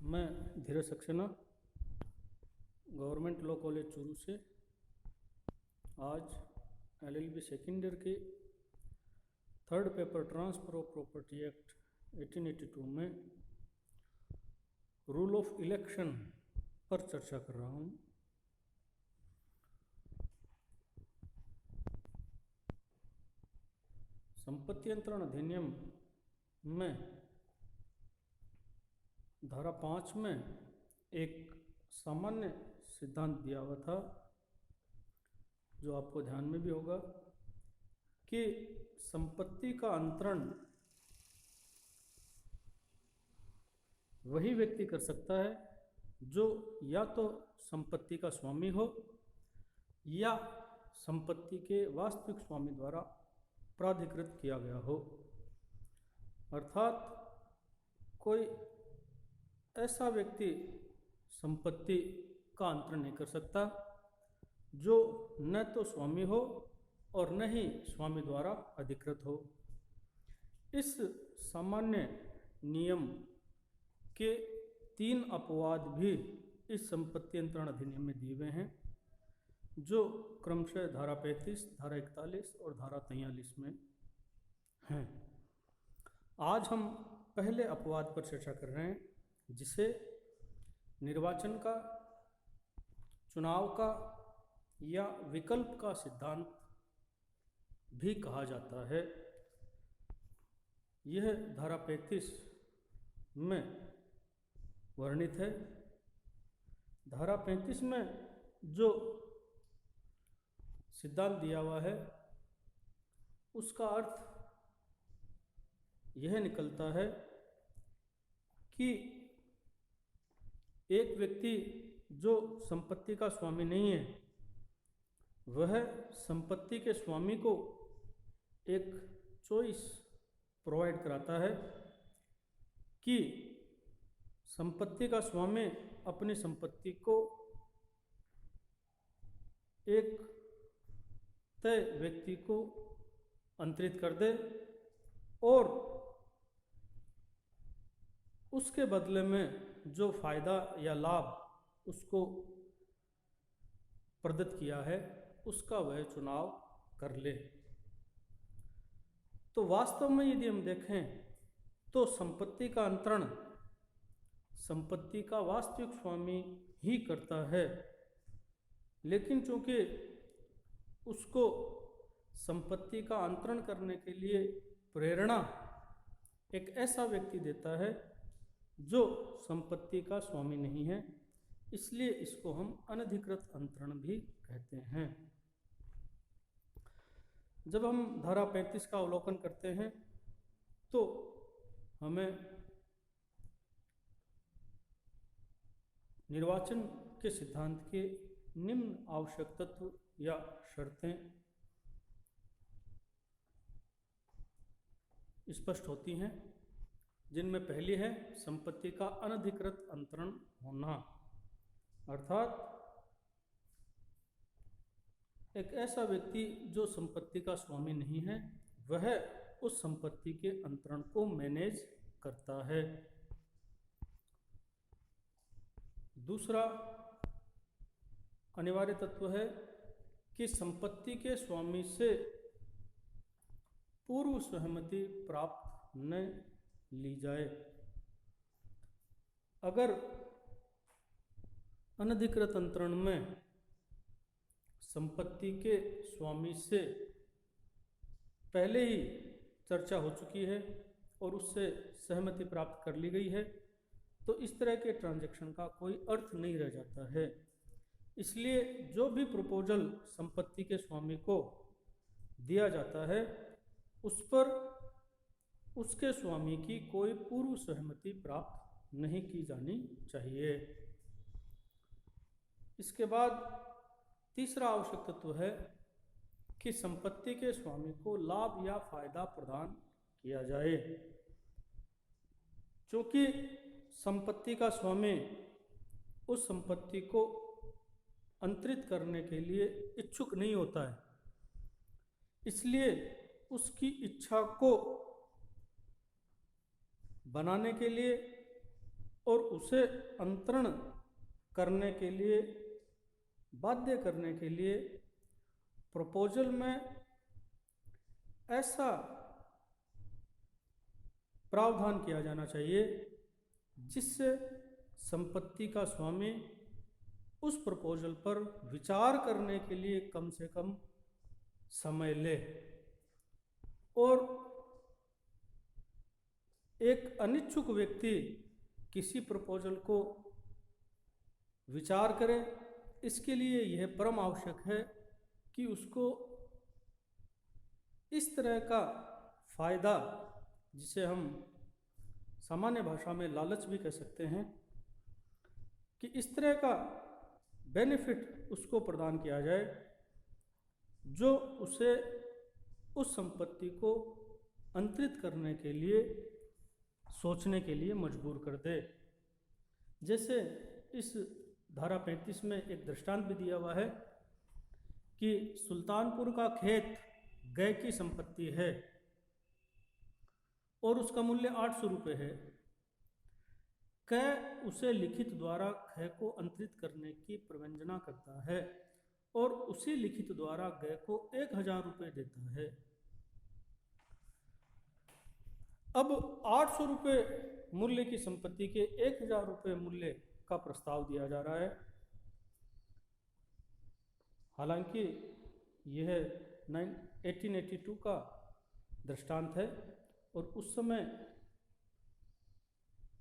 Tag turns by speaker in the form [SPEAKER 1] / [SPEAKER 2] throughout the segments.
[SPEAKER 1] मैं Dheeraj Saxena government law college Churu से आज LLB सेकेंड ईयर के third paper transfer of property act 1882 में रूल ऑफ इलेक्शन पर चर्चा कर रहा हूँ। संपत्ति अंतरण अधिनियम में धारा 5 में एक सामान्य सिद्धांत दिया हुआ था, जो आपको ध्यान में भी होगा, कि संपत्ति का अंतरण वही व्यक्ति कर सकता है जो या तो संपत्ति का स्वामी हो या संपत्ति के वास्तविक स्वामी द्वारा प्राधिकृत किया गया हो। अर्थात कोई ऐसा व्यक्ति संपत्ति का अंतरण नहीं कर सकता जो न तो स्वामी हो और न ही स्वामी द्वारा अधिकृत हो। इस सामान्य नियम के 3 अपवाद भी इस संपत्ति अंतरण अधिनियम में दिए हुए हैं, जो क्रमशः धारा 35, धारा 41 और धारा 43 में हैं। आज हम पहले अपवाद पर चर्चा कर रहे हैं, जिसे निर्वाचन का, चुनाव का या विकल्प का सिद्धांत भी कहा जाता है। यह धारा 35 में वर्णित है। धारा 35 में जो सिद्धांत दिया हुआ है उसका अर्थ यह निकलता है कि एक व्यक्ति जो संपत्ति का स्वामी नहीं है, वह संपत्ति के स्वामी को एक चॉइस प्रोवाइड कराता है कि संपत्ति का स्वामी अपनी संपत्ति को एक तय व्यक्ति को अंतरित कर दे और उसके बदले में जो फायदा या लाभ उसको प्रदत्त किया है उसका वह चुनाव कर ले। तो वास्तव में यदि हम देखें तो संपत्ति का अंतरण संपत्ति का वास्तविक स्वामी ही करता है, लेकिन चूंकि उसको संपत्ति का अंतरण करने के लिए प्रेरणा एक ऐसा व्यक्ति देता है जो संपत्ति का स्वामी नहीं है, इसलिए इसको हम अनधिकृत अंतरण भी कहते हैं। जब हम धारा 35 का अवलोकन करते हैं तो हमें निर्वाचन के सिद्धांत के निम्न आवश्यक तत्व या शर्तें स्पष्ट होती हैं, जिनमें पहली है संपत्ति का अनधिकृत अंतरण होना। अर्थात एक ऐसा व्यक्ति जो संपत्ति का स्वामी नहीं है, वह उस संपत्ति के अंतरण को मैनेज करता है। दूसरा अनिवार्य तत्व है कि संपत्ति के स्वामी से पूर्व सहमति प्राप्त न ली जाए। अगर अनधिकृत अंतरण में संपत्ति के स्वामी से पहले ही चर्चा हो चुकी है और उससे सहमति प्राप्त कर ली गई है, तो इस तरह के ट्रांजैक्शन का कोई अर्थ नहीं रह जाता है। इसलिए जो भी प्रपोजल संपत्ति के स्वामी को दिया जाता है उस पर उसके स्वामी की कोई पूर्व सहमति प्राप्त नहीं की जानी चाहिए। इसके बाद तीसरा आवश्यक तत्व है कि संपत्ति के स्वामी को लाभ या फायदा प्रदान किया जाए। क्योंकि संपत्ति का स्वामी उस संपत्ति को अंतरित करने के लिए इच्छुक नहीं होता है, इसलिए उसकी इच्छा को बनाने के लिए और उसे अंतरण करने के लिए, बाध्य करने के लिए प्रपोजल में ऐसा प्रावधान किया जाना चाहिए जिससे संपत्ति का स्वामी उस प्रपोजल पर विचार करने के लिए कम से कम समय ले और एक अनिच्छुक व्यक्ति किसी प्रपोजल को विचार करे। इसके लिए यह परम आवश्यक है कि उसको इस तरह का फायदा, जिसे हम सामान्य भाषा में लालच भी कह सकते हैं, कि इस तरह का बेनिफिट उसको प्रदान किया जाए जो उसे उस संपत्ति को अंतरित करने के लिए सोचने के लिए मजबूर कर दे। जैसे इस धारा 35 में एक दृष्टांत भी दिया हुआ है कि सुल्तानपुर का खेत गय की संपत्ति है और उसका मूल्य 800 रुपये है। कै उसे लिखित द्वारा ख को अंतरित करने की प्रवंजना करता है और उसी लिखित द्वारा गय को 1000 रुपये देता है। अब 800 रुपये मूल्य की संपत्ति के 1000 रुपये मूल्य का प्रस्ताव दिया जा रहा है। हालांकि यह 1882 का दृष्टांत है और उस समय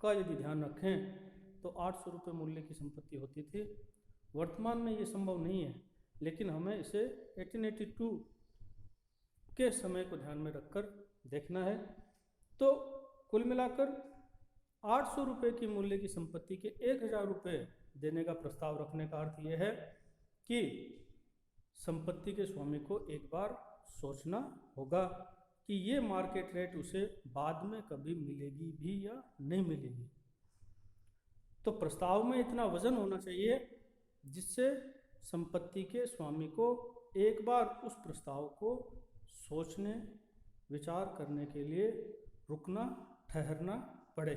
[SPEAKER 1] का यदि ध्यान रखें तो 800 रुपये मूल्य की संपत्ति होती थी। वर्तमान में ये संभव नहीं है, लेकिन हमें इसे 1882 के समय को ध्यान में रखकर देखना है। तो कुल मिलाकर 800 रुपये की मूल्य की संपत्ति के 1000 रुपये देने का प्रस्ताव रखने का अर्थ यह है कि संपत्ति के स्वामी को एक बार सोचना होगा कि ये मार्केट रेट उसे बाद में कभी मिलेगी भी या नहीं मिलेगी। तो प्रस्ताव में इतना वजन होना चाहिए जिससे संपत्ति के स्वामी को एक बार उस प्रस्ताव को सोचने, विचार करने के लिए रुकना, ठहरना पड़े।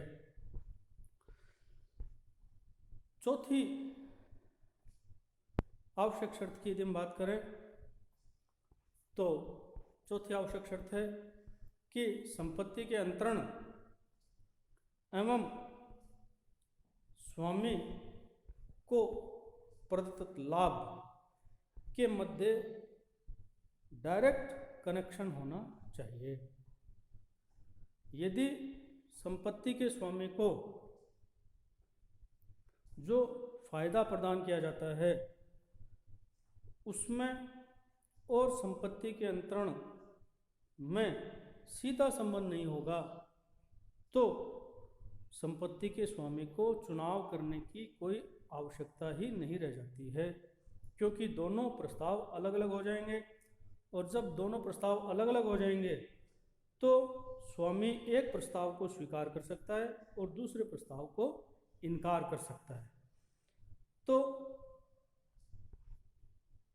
[SPEAKER 1] चौथी आवश्यक शर्त की यदि हम बात करें तो चौथी आवश्यक शर्त है कि संपत्ति के अंतरण एवं स्वामी को प्रदत्त लाभ के मध्य डायरेक्ट कनेक्शन होना चाहिए। यदि संपत्ति के स्वामी को जो फायदा प्रदान किया जाता है उसमें और संपत्ति के अंतरण में सीधा संबंध नहीं होगा तो संपत्ति के स्वामी को चुनाव करने की कोई आवश्यकता ही नहीं रह जाती है, क्योंकि दोनों प्रस्ताव अलग अलग हो जाएंगे और जब दोनों प्रस्ताव अलग अलग हो जाएंगे तो स्वामी एक प्रस्ताव को स्वीकार कर सकता है और दूसरे प्रस्ताव को इनकार कर सकता है। तो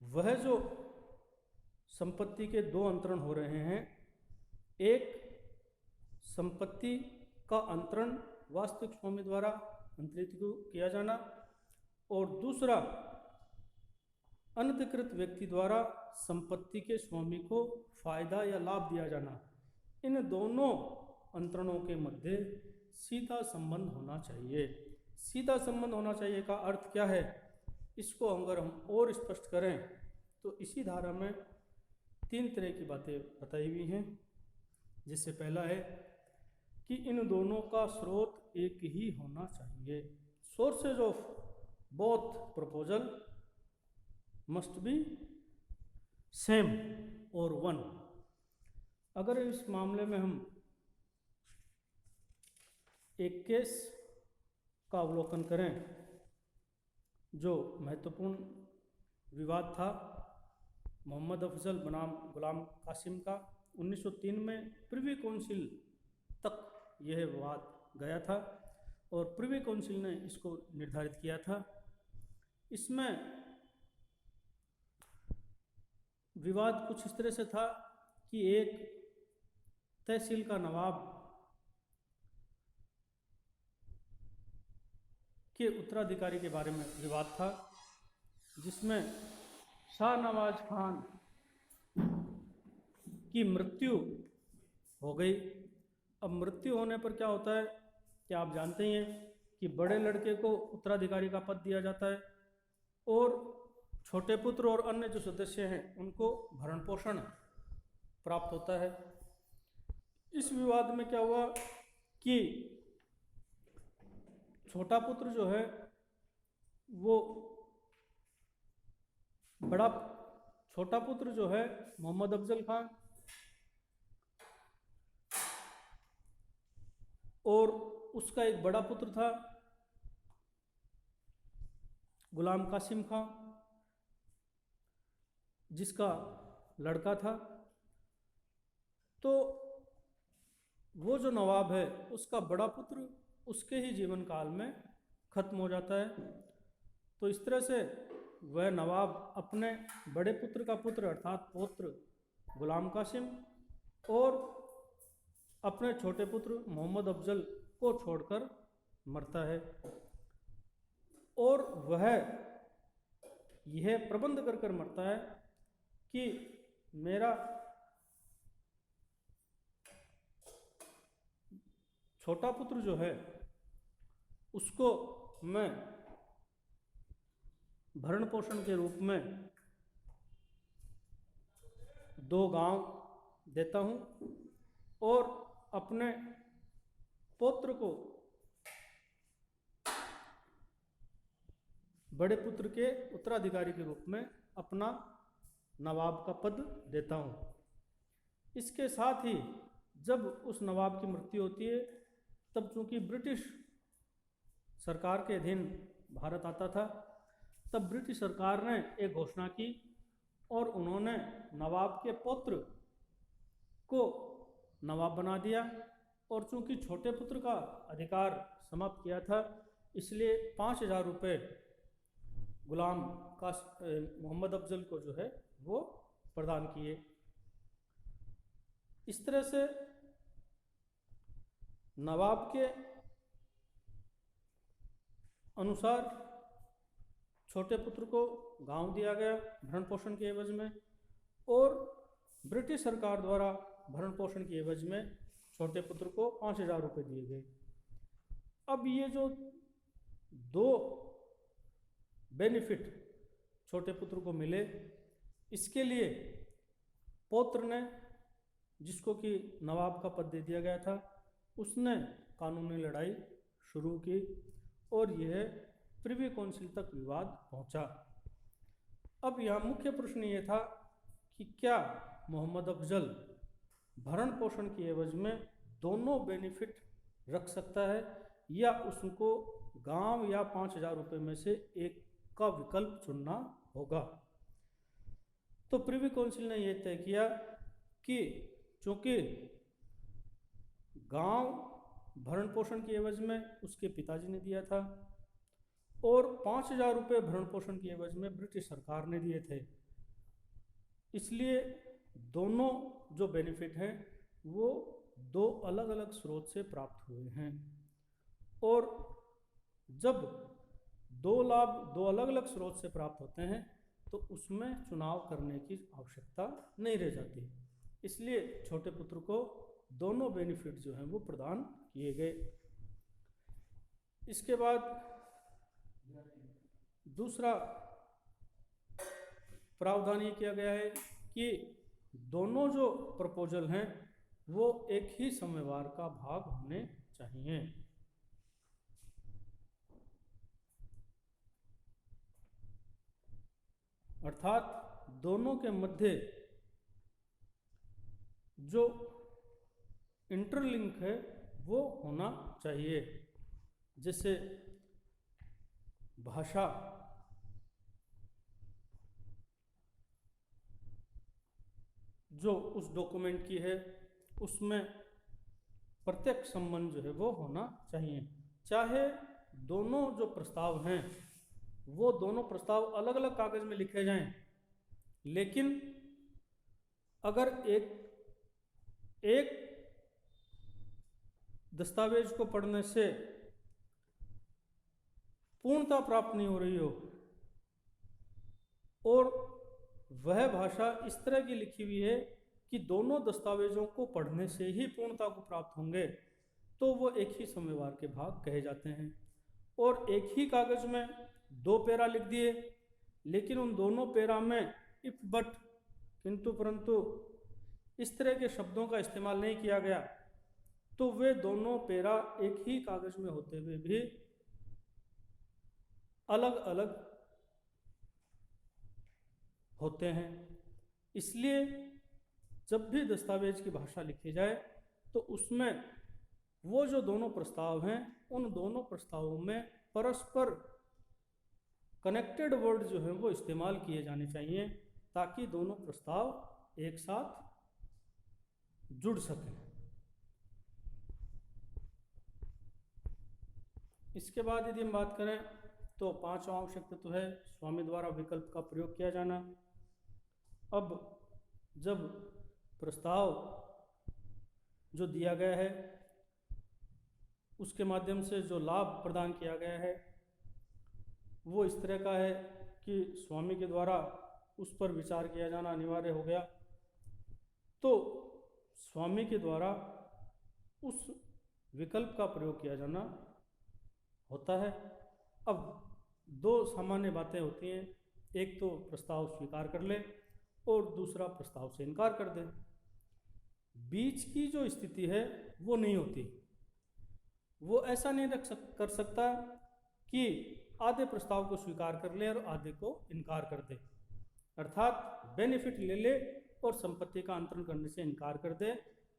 [SPEAKER 1] वह जो संपत्ति के दो अंतरण हो रहे हैं, एक संपत्ति का अंतरण वास्तविक स्वामी द्वारा अंतरित किया जाना और दूसरा अनधिकृत व्यक्ति द्वारा संपत्ति के स्वामी को फायदा या लाभ दिया जाना, इन दोनों अंतरणों के मध्य सीधा संबंध होना चाहिए। सीधा संबंध होना चाहिए का अर्थ क्या है, इसको अगर हम और स्पष्ट करें तो इसी धारा में 3 तरह की बातें बताई हुई हैं। जिससे पहला है कि इन दोनों का स्रोत एक ही होना चाहिए। Sources of both proposal must be same और वन। अगर इस मामले में हम एक केस का अवलोकन करें जो महत्वपूर्ण विवाद था मोहम्मद अफजल बनाम गुलाम कासिम का, 1903 में प्रिवी काउंसिल तक यह विवाद गया था और प्रिवी काउंसिल ने इसको निर्धारित किया था। इसमें विवाद कुछ इस तरह से था कि एक तहसील का नवाब के उत्तराधिकारी के बारे में विवाद था, जिसमें शाहनवाज खान की मृत्यु हो गई। अब मृत्यु होने पर क्या होता है कि आप जानते ही हैं कि बड़े लड़के को उत्तराधिकारी का पद दिया जाता है और छोटे पुत्र और अन्य जो सदस्य हैं उनको भरण पोषण प्राप्त होता है। इस विवाद में क्या हुआ कि छोटा पुत्र जो है वो छोटा पुत्र जो है मोहम्मद अफजल खान और उसका एक बड़ा पुत्र था गुलाम कासिम खां, जिसका लड़का था। तो वो जो नवाब है उसका बड़ा पुत्र उसके ही जीवन काल में खत्म हो जाता है। तो इस तरह से वह नवाब अपने बड़े पुत्र का पुत्र अर्थात पौत्र गुलाम कासिम और अपने छोटे पुत्र मोहम्मद अफजल को छोड़कर मरता है और वह यह प्रबंध कर मरता है कि मेरा छोटा पुत्र जो है उसको मैं भरण पोषण के रूप में 2 गांव देता हूं और अपने पौत्र को बड़े पुत्र के उत्तराधिकारी के रूप में अपना नवाब का पद देता हूं। इसके साथ ही जब उस नवाब की मृत्यु होती है तब चूंकि ब्रिटिश सरकार के अधीन भारत आता था, तब ब्रिटिश सरकार ने एक घोषणा की और उन्होंने नवाब के पौत्र को नवाब बना दिया और चूंकि छोटे पुत्र का अधिकार समाप्त किया था इसलिए 5,000 रुपये गुलाम का मोहम्मद अफजल को जो है वो प्रदान किए। इस तरह से नवाब के अनुसार छोटे पुत्र को गांव दिया गया भरण पोषण के एवज में और ब्रिटिश सरकार द्वारा भरण पोषण के एवज में छोटे पुत्र को 5,000 रुपये दिए गए। अब ये जो 2 बेनिफिट छोटे पुत्र को मिले, इसके लिए पौत्र ने, जिसको कि नवाब का पद दे दिया गया था, उसने कानूनी लड़ाई शुरू की और यह प्रिवी काउंसिल तक विवाद पहुंचा। अब यहाँ मुख्य प्रश्न ये था कि क्या मोहम्मद अफजल भरण पोषण के एवज में दोनों बेनिफिट रख सकता है या उसको गांव या 5,000 रुपये में से एक का विकल्प चुनना होगा। तो प्रिवी काउंसिल ने यह तय किया कि चूंकि गांव भरण पोषण के एवज में उसके पिताजी ने दिया था और 5,000 रुपये भरण पोषण के एवज में ब्रिटिश सरकार ने दिए थे, इसलिए दोनों जो बेनिफिट हैं वो 2 अलग अलग स्रोत से प्राप्त हुए हैं और जब 2 लाभ 2 अलग अलग स्रोत से प्राप्त होते हैं तो उसमें चुनाव करने की आवश्यकता नहीं रह जाती। इसलिए छोटे पुत्र को दोनों बेनिफिट जो हैं वो प्रदान किए गए। इसके बाद दूसरा प्रावधान ये किया गया है कि दोनों जो प्रपोजल हैं वो एक ही समयवार का भाग होने चाहिए। अर्थात दोनों के मध्य जो इंटरलिंक है वो होना चाहिए। जैसे भाषा जो उस डॉक्यूमेंट की है उसमें प्रत्यक्ष संबंध जो है वो होना चाहिए। चाहे दोनों जो प्रस्ताव हैं वो दोनों प्रस्ताव अलग अलग कागज में लिखे जाएं, लेकिन अगर एक दस्तावेज को पढ़ने से पूर्णता प्राप्त नहीं हो रही हो और वह भाषा इस तरह की लिखी हुई है कि दोनों दस्तावेजों को पढ़ने से ही पूर्णता को प्राप्त होंगे, तो वो एक ही समयवार के भाग कहे जाते हैं। और एक ही कागज में 2 पैरा लिख दिए, लेकिन उन दोनों पैरा में इफ बट किंतु परंतु इस तरह के शब्दों का इस्तेमाल नहीं किया गया, तो वे दोनों पैरा एक ही कागज में होते हुए भी अलग अलग होते हैं। इसलिए जब भी दस्तावेज की भाषा लिखी जाए तो उसमें वो जो दोनों प्रस्ताव हैं, उन दोनों प्रस्तावों में परस्पर कनेक्टेड वर्ड जो हैं वो इस्तेमाल किए जाने चाहिए, ताकि दोनों प्रस्ताव एक साथ जुड़ सकें। इसके बाद यदि हम बात करें तो 5वां आवश्यक तत्व है स्वामी द्वारा विकल्प का प्रयोग किया जाना। अब जब प्रस्ताव जो दिया गया है उसके माध्यम से जो लाभ प्रदान किया गया है वो इस तरह का है कि स्वामी के द्वारा उस पर विचार किया जाना अनिवार्य हो गया, तो स्वामी के द्वारा उस विकल्प का प्रयोग किया जाना होता है। अब 2 सामान्य बातें होती हैं, एक तो प्रस्ताव स्वीकार कर ले और दूसरा प्रस्ताव से इनकार कर दे। बीच की जो स्थिति है वो नहीं होती। वो ऐसा नहीं कर सकता कि आधे प्रस्ताव को स्वीकार कर ले और आधे को इनकार कर दे, अर्थात बेनिफिट ले ले और संपत्ति का अंतरण करने से इनकार कर दे,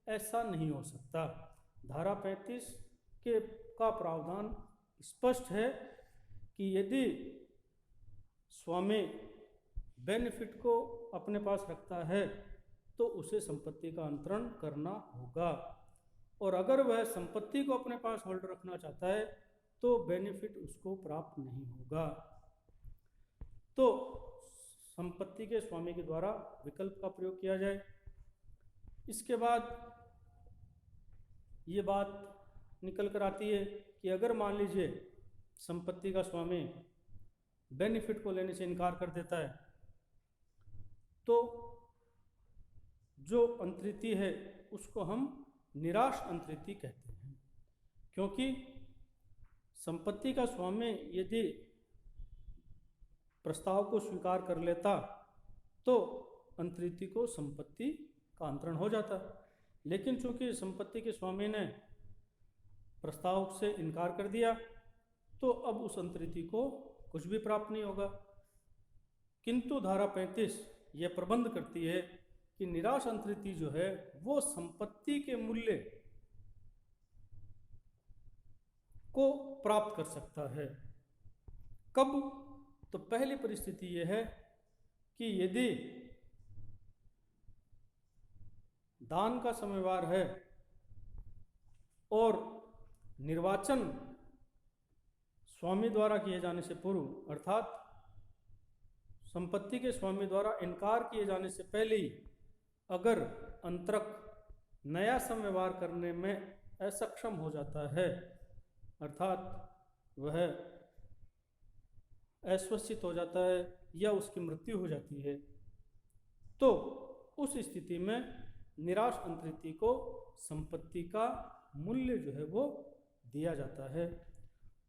[SPEAKER 1] ऐसा नहीं हो सकता। धारा 35 का प्रावधान स्पष्ट है कि यदि स्वामी बेनिफिट को अपने पास रखता है तो उसे संपत्ति का अंतरण करना होगा, और अगर वह संपत्ति को अपने पास होल्ड रखना चाहता है तो बेनिफिट उसको प्राप्त नहीं होगा। तो संपत्ति के स्वामी के द्वारा विकल्प का प्रयोग किया जाए। इसके बाद ये बात निकल कर आती है कि अगर मान लीजिए संपत्ति का स्वामी बेनिफिट को लेने से इनकार कर देता है, तो जो अंतरिति है उसको हम निराश अंतरिति कहते हैं, क्योंकि संपत्ति का स्वामी यदि प्रस्ताव को स्वीकार कर लेता तो अंतरिति को संपत्ति का अंतरण हो जाता, लेकिन चूंकि संपत्ति के स्वामी ने प्रस्ताव से इनकार कर दिया तो अब उस अंतरिति को कुछ भी प्राप्त नहीं होगा। किंतु धारा 35 यह प्रबंध करती है कि निराश अंतरिति जो है वो संपत्ति के मूल्य को प्राप्त कर सकता है। कब? तो पहली परिस्थिति यह है कि यदि दान का समयवार है और निर्वाचन स्वामी द्वारा किए जाने से पूर्व, अर्थात संपत्ति के स्वामी द्वारा इनकार किए जाने से पहले ही अगर अंतरक नया समयवार करने में असक्षम हो जाता है, अर्थात वह अस्वस्थित हो जाता है या उसकी मृत्यु हो जाती है, तो उस स्थिति में निराश अंतरिति को संपत्ति का मूल्य जो है वो दिया जाता है।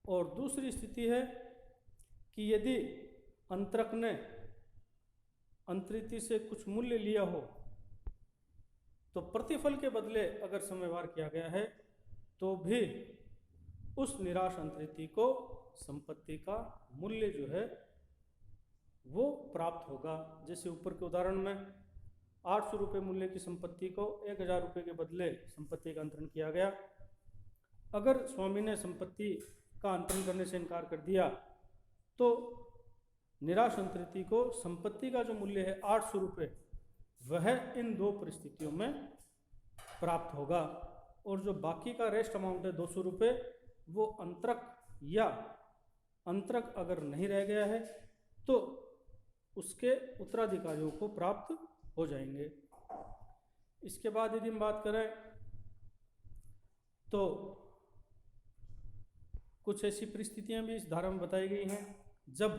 [SPEAKER 1] और दूसरी स्थिति है कि यदि अंतरक ने अंतरिति से कुछ मूल्य लिया हो तो प्रतिफल के बदले अगर समयवार किया गया है तो भी उस निराश अंतरिति को संपत्ति का मूल्य जो है वो प्राप्त होगा। जैसे ऊपर के उदाहरण में 800 रुपये मूल्य की संपत्ति को 1000 रुपये के बदले संपत्ति का अंतरण किया गया। अगर स्वामी ने संपत्ति का अंतरण करने से इनकार कर दिया तो निराश अंतरिति को संपत्ति का जो मूल्य है 800 रुपये वह इन 2 परिस्थितियों में प्राप्त होगा, और जो बाकी का रेस्ट अमाउंट है 200 रुपये वो अंतरक या अंतरक अगर नहीं रह गया है तो उसके उत्तराधिकारियों को प्राप्त हो जाएंगे। इसके बाद यदि हम बात करें तो कुछ ऐसी परिस्थितियां भी इस धारा में बताई गई हैं जब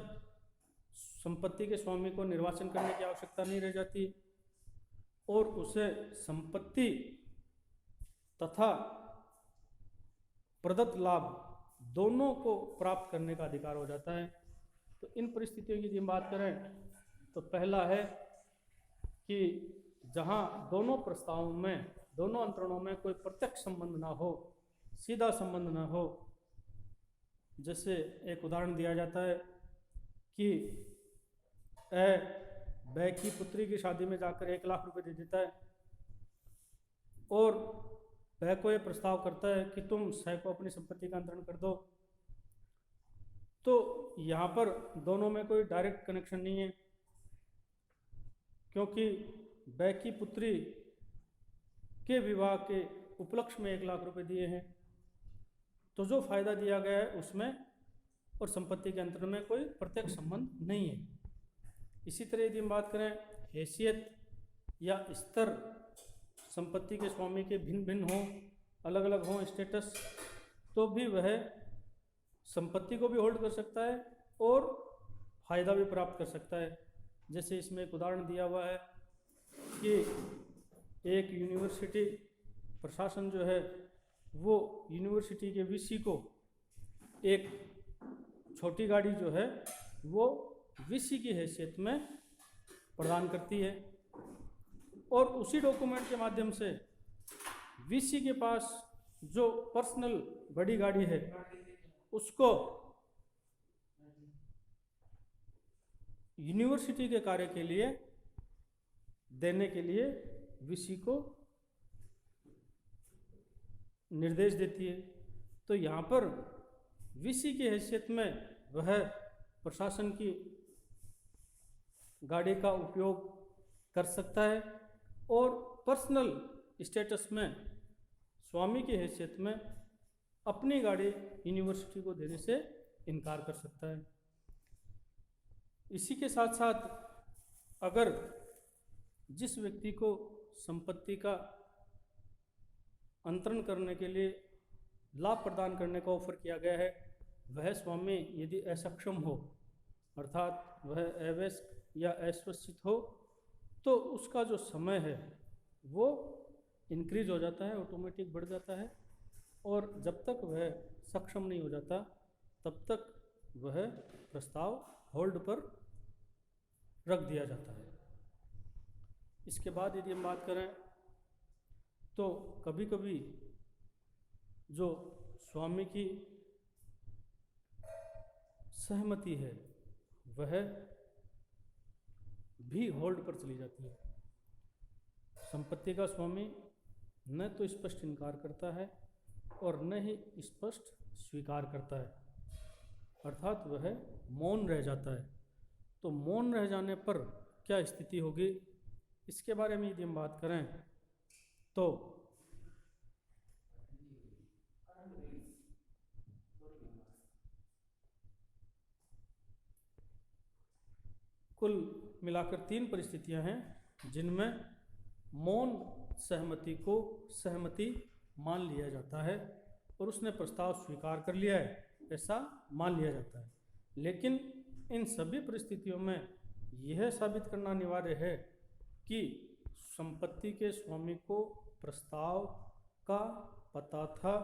[SPEAKER 1] संपत्ति के स्वामी को निर्वाचन करने की आवश्यकता नहीं रह जाती और उसे संपत्ति तथा प्रदत्त लाभ दोनों को प्राप्त करने का अधिकार हो जाता है। तो इन परिस्थितियों की यदि बात करें तो पहला है कि जहां दोनों प्रस्तावों में, दोनों अंतरणों में कोई प्रत्यक्ष संबंध ना हो, सीधा संबंध ना हो। जैसे एक उदाहरण दिया जाता है कि बै की पुत्री की शादी में जाकर 1 लाख रुपए दे देता है और वह को यह प्रस्ताव करता है कि तुम सह को अपनी संपत्ति का अंतरण कर दो। तो यहाँ पर दोनों में कोई डायरेक्ट कनेक्शन नहीं है, क्योंकि बै की पुत्री के विवाह के उपलक्ष्य में 1 लाख रुपए दिए हैं, तो जो फायदा दिया गया है उसमें और संपत्ति के अंतरण में कोई प्रत्यक्ष संबंध नहीं है। इसी तरह यदि हम बात करें हैसियत या स्तर, संपत्ति के स्वामी के भिन्न भिन्न हों, अलग अलग हों स्टेटस, तो भी वह संपत्ति को भी होल्ड कर सकता है और फायदा भी प्राप्त कर सकता है। जैसे इसमें एक उदाहरण दिया हुआ है कि एक यूनिवर्सिटी प्रशासन जो है वो यूनिवर्सिटी के वीसी को एक छोटी गाड़ी जो है वो वीसी की हैसियत में प्रदान करती है और उसी डॉक्यूमेंट के माध्यम से वीसी के पास जो पर्सनल बड़ी गाड़ी है उसको यूनिवर्सिटी के कार्य के लिए देने के लिए वीसी को निर्देश देती है। तो यहाँ पर वीसी की हैसियत में वह प्रशासन की गाड़ी का उपयोग कर सकता है और पर्सनल स्टेटस में स्वामी की हैसियत में अपनी गाड़ी यूनिवर्सिटी को देने से इनकार कर सकता है। इसी के साथ साथ अगर जिस व्यक्ति को संपत्ति का अंतरण करने के लिए लाभ प्रदान करने का ऑफर किया गया है, वह स्वामी यदि असक्षम हो, अर्थात वह अवयस्क या अस्वस्थित हो, तो उसका जो समय है वो इंक्रीज हो जाता है, ऑटोमेटिक बढ़ जाता है और जब तक वह सक्षम नहीं हो जाता तब तक वह प्रस्ताव होल्ड पर रख दिया जाता है। इसके बाद यदि हम बात करें तो कभी कभी जो स्वामी की सहमति है वह भी होल्ड पर चली जाती है। संपत्ति का स्वामी न तो स्पष्ट इनकार करता है और न ही स्पष्ट स्वीकार करता है, अर्थात वह मौन रह जाता है। तो मौन रह जाने पर क्या स्थिति होगी, इसके बारे में यदि हम बात करें तो कुल मिलाकर 3 परिस्थितियां हैं जिनमें मौन सहमति को सहमति मान लिया जाता है और उसने प्रस्ताव स्वीकार कर लिया है, ऐसा मान लिया जाता है। लेकिन इन सभी परिस्थितियों में यह साबित करना अनिवार्य है कि संपत्ति के स्वामी को प्रस्ताव का पता था,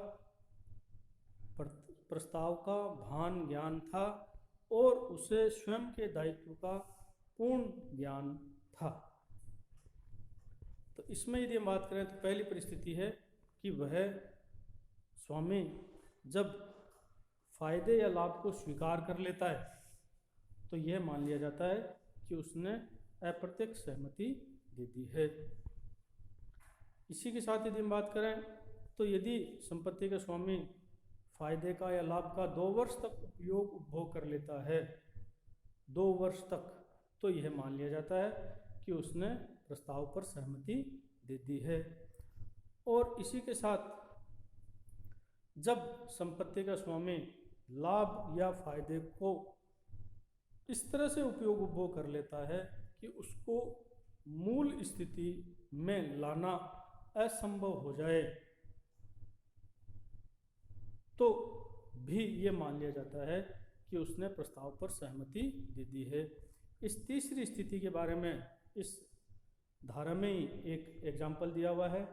[SPEAKER 1] प्रस्ताव का भान ज्ञान था और उसे स्वयं के दायित्व का पूर्ण ज्ञान था। तो इसमें यदि हम बात करें तो पहली परिस्थिति है कि वह स्वामी जब फायदे या लाभ को स्वीकार कर लेता है तो यह मान लिया जाता है कि उसने अप्रत्यक्ष सहमति दे दी है। इसी के साथ यदि हम बात करें तो यदि संपत्ति का स्वामी फायदे का या लाभ का 2 वर्ष तक उपयोग उपभोग कर लेता है, 2 वर्ष तक, तो यह मान लिया जाता है कि उसने प्रस्ताव पर सहमति दे दी है। और इसी के साथ जब संपत्ति का स्वामी लाभ या फायदे को इस तरह से उपयोग उपभोग कर लेता है कि उसको मूल स्थिति में लाना असंभव हो जाए, तो भी ये मान लिया जाता है कि उसने प्रस्ताव पर सहमति दे दी है। इस तीसरी स्थिति के बारे में इस धारा में ही एक एग्जाम्पल दिया हुआ है,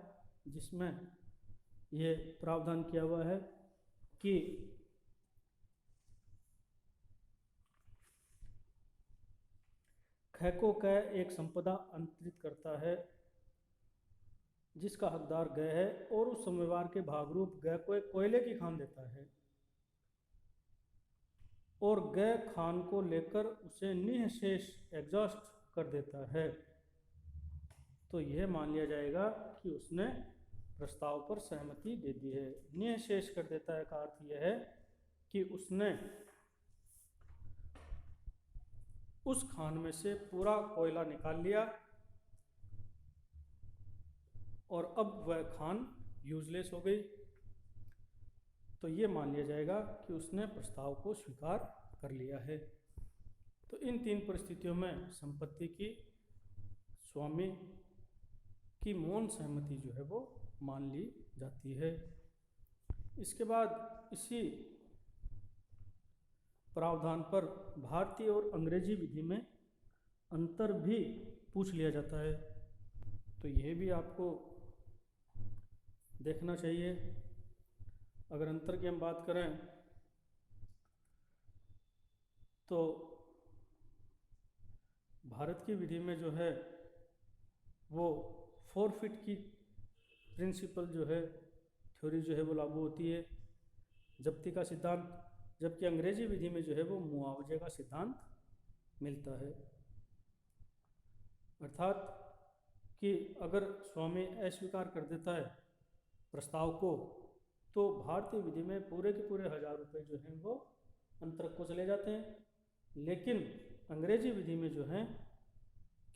[SPEAKER 1] जिसमें ये प्रावधान किया हुआ है कि ख को क एक संपदा अंतरित करता है जिसका हकदार ग है, और उस समव्यवहार के भागरूप ग को एक कोयले की खान देता है और ग खान को लेकर उसे निःशेष एग्जॉस्ट कर देता है, तो यह मान लिया जाएगा कि उसने प्रस्ताव पर सहमति दे दी है। निःशेष कर देता है का अर्थ यह है कि उसने उस खान में से पूरा कोयला निकाल लिया और अब वह खान यूजलेस हो गई, तो ये मान लिया जाएगा कि उसने प्रस्ताव को स्वीकार कर लिया है। तो इन तीन परिस्थितियों में संपत्ति की स्वामी की मौन सहमति जो है वो मान ली जाती है। इसके बाद इसी प्रावधान पर भारतीय और अंग्रेजी विधि में अंतर भी पूछ लिया जाता है, तो यह भी आपको देखना चाहिए। अगर अंतर की हम बात करें तो भारत की विधि में जो है वो फॉरफिट की प्रिंसिपल जो है थ्योरी जो है वो लागू होती है, जब्ती का सिद्धांत, जबकि अंग्रेजी विधि में जो है वो मुआवजे का सिद्धांत मिलता है। अर्थात कि अगर स्वामी अस्वीकार कर देता है प्रस्ताव को, तो भारतीय विधि में पूरे के पूरे 1000 रुपये जो हैं वो अंतरक को चले जाते हैं, लेकिन अंग्रेजी विधि में जो है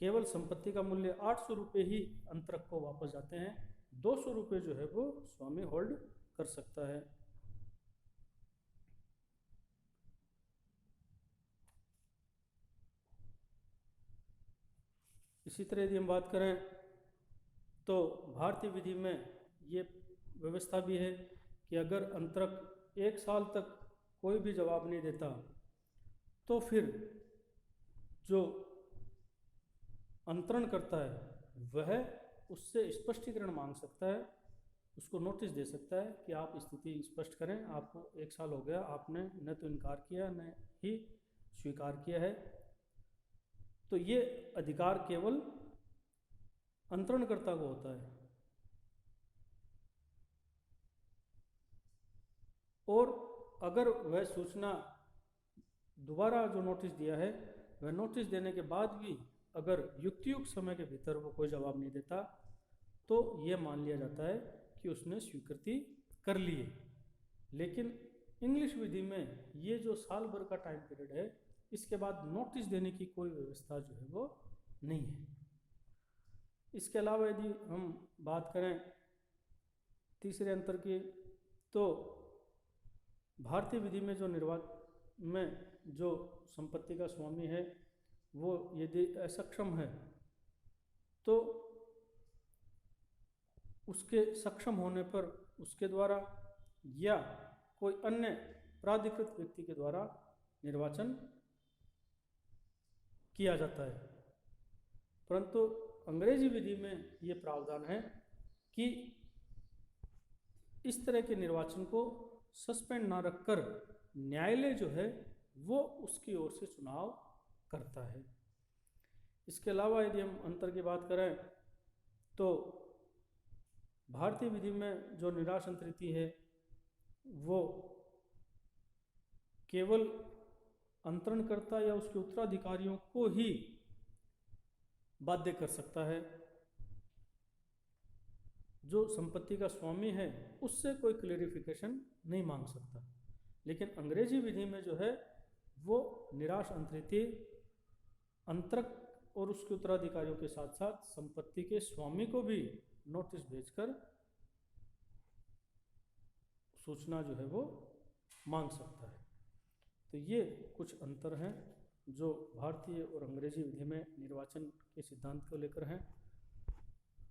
[SPEAKER 1] केवल संपत्ति का मूल्य 800 रुपये ही अंतरक को वापस जाते हैं, 200 रुपये जो है वो स्वामी होल्ड कर सकता है। इसी तरह यदि हम बात करें तो भारतीय विधि में ये व्यवस्था भी है कि अगर अंतरक 1 साल तक कोई भी जवाब नहीं देता, तो फिर जो अंतरण करता है वह उससे स्पष्टीकरण मांग सकता है, उसको नोटिस दे सकता है कि आप स्थिति स्पष्ट करें, आपको 1 साल हो गया, आपने न तो इनकार किया न ही स्वीकार किया है। तो ये अधिकार केवल अंतरणकर्ता को होता है, और अगर वह सूचना दोबारा जो नोटिस दिया है वह नोटिस देने के बाद भी अगर युक्तियुक्त समय के भीतर वो कोई जवाब नहीं देता, तो यह मान लिया जाता है कि उसने स्वीकृति कर ली है। लेकिन इंग्लिश विधि में ये जो साल भर का टाइम पीरियड है, इसके बाद नोटिस देने की कोई व्यवस्था जो है वो नहीं है। इसके अलावा यदि हम बात करें तीसरे अंतर की, तो भारतीय विधि में जो संपत्ति का स्वामी है वो यदि असक्षम है, तो उसके सक्षम होने पर उसके द्वारा या कोई अन्य प्राधिकृत व्यक्ति के द्वारा निर्वाचन किया जाता है। परंतु अंग्रेजी विधि में ये प्रावधान है कि इस तरह के निर्वाचन को सस्पेंड ना रखकर न्यायालय जो है वो उसकी ओर से चुनाव करता है। इसके अलावा यदि हम अंतर की बात करें तो भारतीय विधि में जो निरासंतृति है वो केवल अंतरणकर्ता या उसके उत्तराधिकारियों को ही बाध्य कर सकता है। जो संपत्ति का स्वामी है उससे कोई क्लेरिफिकेशन नहीं मांग सकता। लेकिन अंग्रेजी विधि में जो है वो निराश अंतरिति अंतरक और उसके उत्तराधिकारियों के साथ साथ संपत्ति के स्वामी को भी नोटिस भेजकर सूचना जो है वो मांग सकता है। तो ये कुछ अंतर हैं जो भारतीय और अंग्रेजी विधि में निर्वाचन के सिद्धांत को लेकर हैं,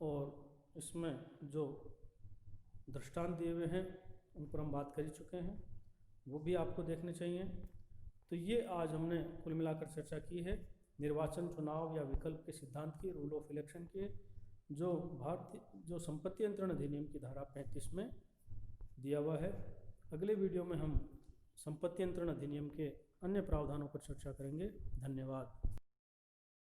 [SPEAKER 1] और इसमें जो दृष्टांत दिए हुए हैं उन पर हम बात कर ही चुके हैं। वो भी आपको देखने चाहिए। तो ये आज हमने कुल मिलाकर चर्चा की है निर्वाचन, चुनाव या विकल्प के सिद्धांत की, रूल ऑफ इलेक्शन के, जो संपत्ति अंतरण अधिनियम की धारा 35 में दिया हुआ है। अगले वीडियो में हम संपत्ति अंतरण अधिनियम के अन्य प्रावधानों पर चर्चा करेंगे। धन्यवाद।